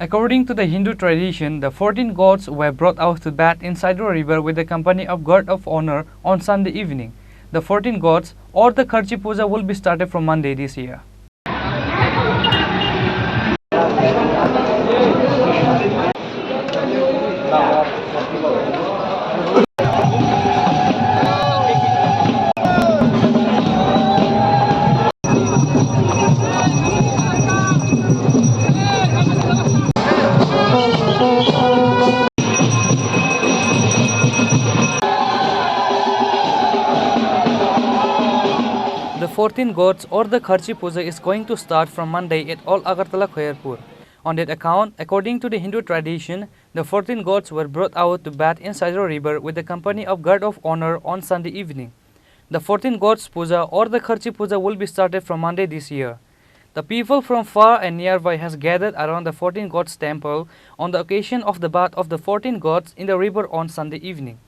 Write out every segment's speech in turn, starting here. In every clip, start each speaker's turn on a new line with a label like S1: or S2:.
S1: According to the Hindu tradition, the 14 gods were brought out to bathe in Saidra River with the company of God of Honor on Sunday evening. The 14 gods or the Kharchi Puja will be started from Monday this year. The 14 gods or the Kharchi Puja is going to start from Monday at all Agartala Khairpur. On that account, according to the Hindu tradition, the 14 gods were brought out to bathe in Saidra River with the company of God of Honor on Sunday evening. The 14 gods Puja or the Kharchi Puja will be started from Monday this year. The people from far and nearby has gathered around the 14 gods temple on the occasion of the bath of the 14 gods in the river on Sunday evening.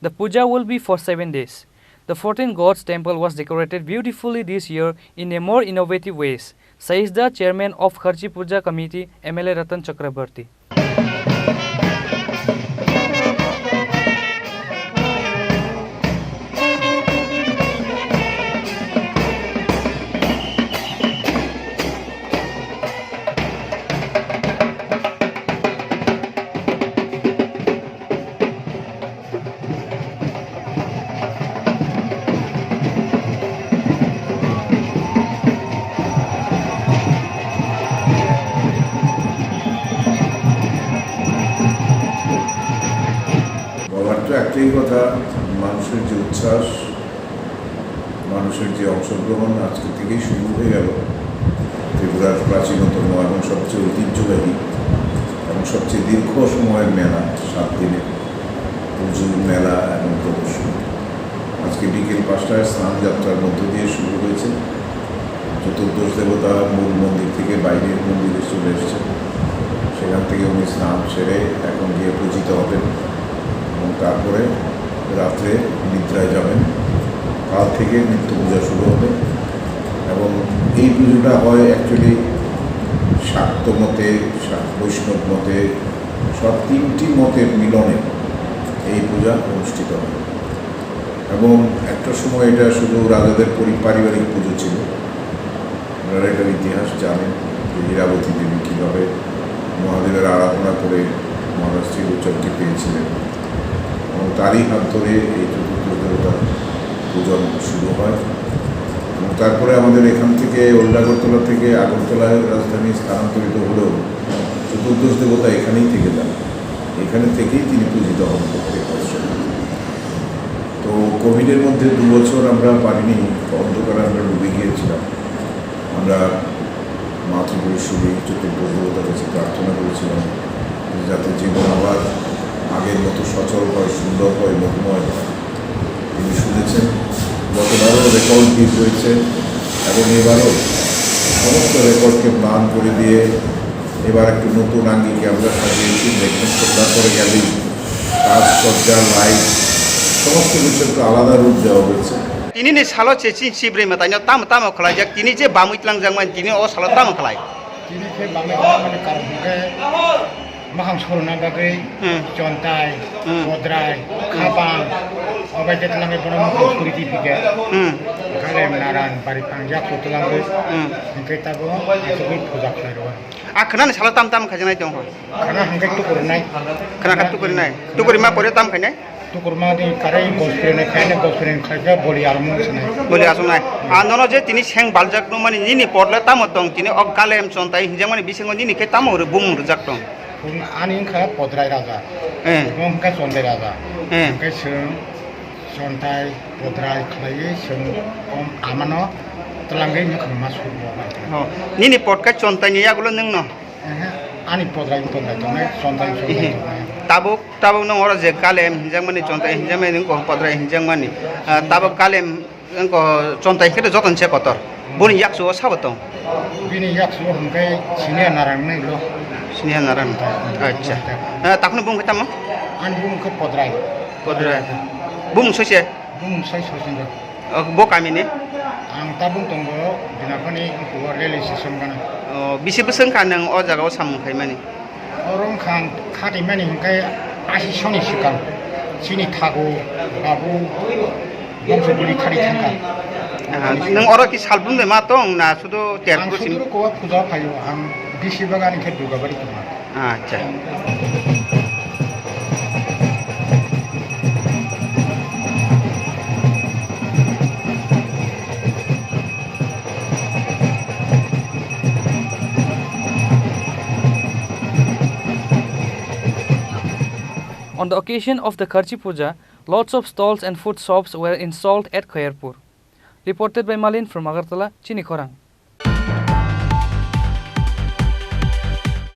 S1: The puja will be for 7 days. The 14 gods temple was decorated beautifully this year in a more innovative ways, says the chairman of Kharchi Puja Committee, MLA Ratan Chakrabarti.
S2: একটাই কথা, মানুষের যে উচ্ছ্বাস, মানুষের যে অংশগ্রহণ আজকে থেকেই শুরু হয়ে গেল। ত্রিপুরার প্রাচীনতম এবং সবচেয়ে ঐতিহ্যবাহী এবং সবচেয়ে দীর্ঘ সময়ের মেলা, 7 দিনের পুজো মেলা এবং প্রদর্শনী আজকে বিকেল 5টায় স্নান যাত্রার মধ্য দিয়ে শুরু হয়েছে। চতুর্দশ দেবতা মূল মন্দির থেকে বাইরের মন্দিরে চলে এসেছে, সেখান থেকে উনি স্নান সেরে এখন গিয়ে পূজিত হবেন এবং তারপরে রাত্রে নিদ্রায় যাবেন। কাল থেকে নিত্য পূজা শুরু হবে এবং এই পুজোটা হয় অ্যাকচুয়ালি শাক্ত মতে, বৈষ্ণব মতে, সব 3টি মতের মিলনে এই পূজা অনুষ্ঠিত হয়। এবং একটা সময় এটা শুধু রাজাদের পারিবারিক পুজো ছিল। আপনারা এটার ইতিহাস জানেন যে ইরাবতী দেবী কীভাবে মহাদেবের আরাধনা করে মহারাষ্ট্রের উচ্চটি পেয়েছিলেন এবং তারই হাত ধরে এই চতুর্থ দেবতার পূজন শুরু হয়। এবং তারপরে আমাদের এখান থেকে ওল্ড আগরতলা থেকে আগরতলায় রাজধানী স্থানান্তরিত হলেও চতুর্দশ দেবতা এখানেই থেকে যান, এখানে থেকেই তিনি পূজিত হন প্রত্যেক বছর। তো কোভিডের মধ্যে 2 বছর আমরা পারিনি, অন্ধকারে আমরা ডুবে গিয়েছিলাম। আমরা মা ত্রিপুরেশ্বরী চতুর্দশ দেবতার কাছে প্রার্থনা করেছিলাম যাতে জীবন আবার আগের মতো সচল হয়, সুন্দর হয়, মহিময় হয়। তিনি শুনেছেন। গতবারও রেকর্ড ভিড় হয়েছে এবং এবারও সমস্ত রেকর্ডকে ম্লান করে দিয়ে এবার একটু নতুন আঙ্গিকে আমরা সাজিয়েছি। দেখবেন সন্ধ্যা করে গেলেই কাজ, সজ্জা, লাইট সমস্ত কিছু একটু আলাদা রূপ দেওয়া হয়েছে।
S3: তিনি নে সালো চেচি সিব্রে মাতাইনো তাম তাম খলাই যাক তিনি যে বামুইতলাং জাংমান তিনি ও সালো তাম খলাই
S4: তিনি যে বামুইতলাং মানে কারণকে maham sorna bagai contai modrai khabang obai tetlang e bono mo kuriti pike kalem naran bari pangjak tulang ge hingkai tabo asoi puja khlaro
S3: akhna sala tam tam khajanai dong
S4: khana hingkai tu kornai
S3: khana khat tu korinai tu korima pore tam khainai
S4: tu korma di karai gospren khaja boli armo sunai
S3: boli asunai andono je tini seng baljak no mani nini porla tam tong tini ok kalem contai hinjang mani bisengo nini ke tam ore bum rujak tong
S4: ani kha podrai raja mongka sondai raja hingkai seng contai podrai khlai seng om amano telangai ni khama surbo
S3: nini podka contai ni yagulo neng no
S4: ani podrai tongai tongai contai
S3: tabuk tabuk nong ora je kalem hinjang mani contai hinjang mani ko podrai hinjang mani tabuk kalem ko contai khete joton che kotor buni yaksu sabatong
S4: bini yaksu hingkai Chini narang nei lo
S3: Chini narang acha takno bung khata mo
S4: an bung khe podrai
S3: bung sose
S4: bung sai sosinga
S3: bo kami ni
S4: ang tabung tonggo dinakoni ko rele session kana
S3: bisi beseng kanang o jagao samung khaimani
S4: Orang kan kati mani hingkai asi soni sikang. Chini thago babu bangsa buli kari thangka.
S3: Nang ora ki salbum de ma tong na sudo
S4: Ang
S3: terpur sin.
S4: suduru ko puja payo ang bisi bagan ke duga bari tuma.
S3: Acha.
S1: On the occasion of the Kharchi Puja, lots of stalls and food shops were installed at Khairpur. Reported by Malin from Agartala, Chini Khorang.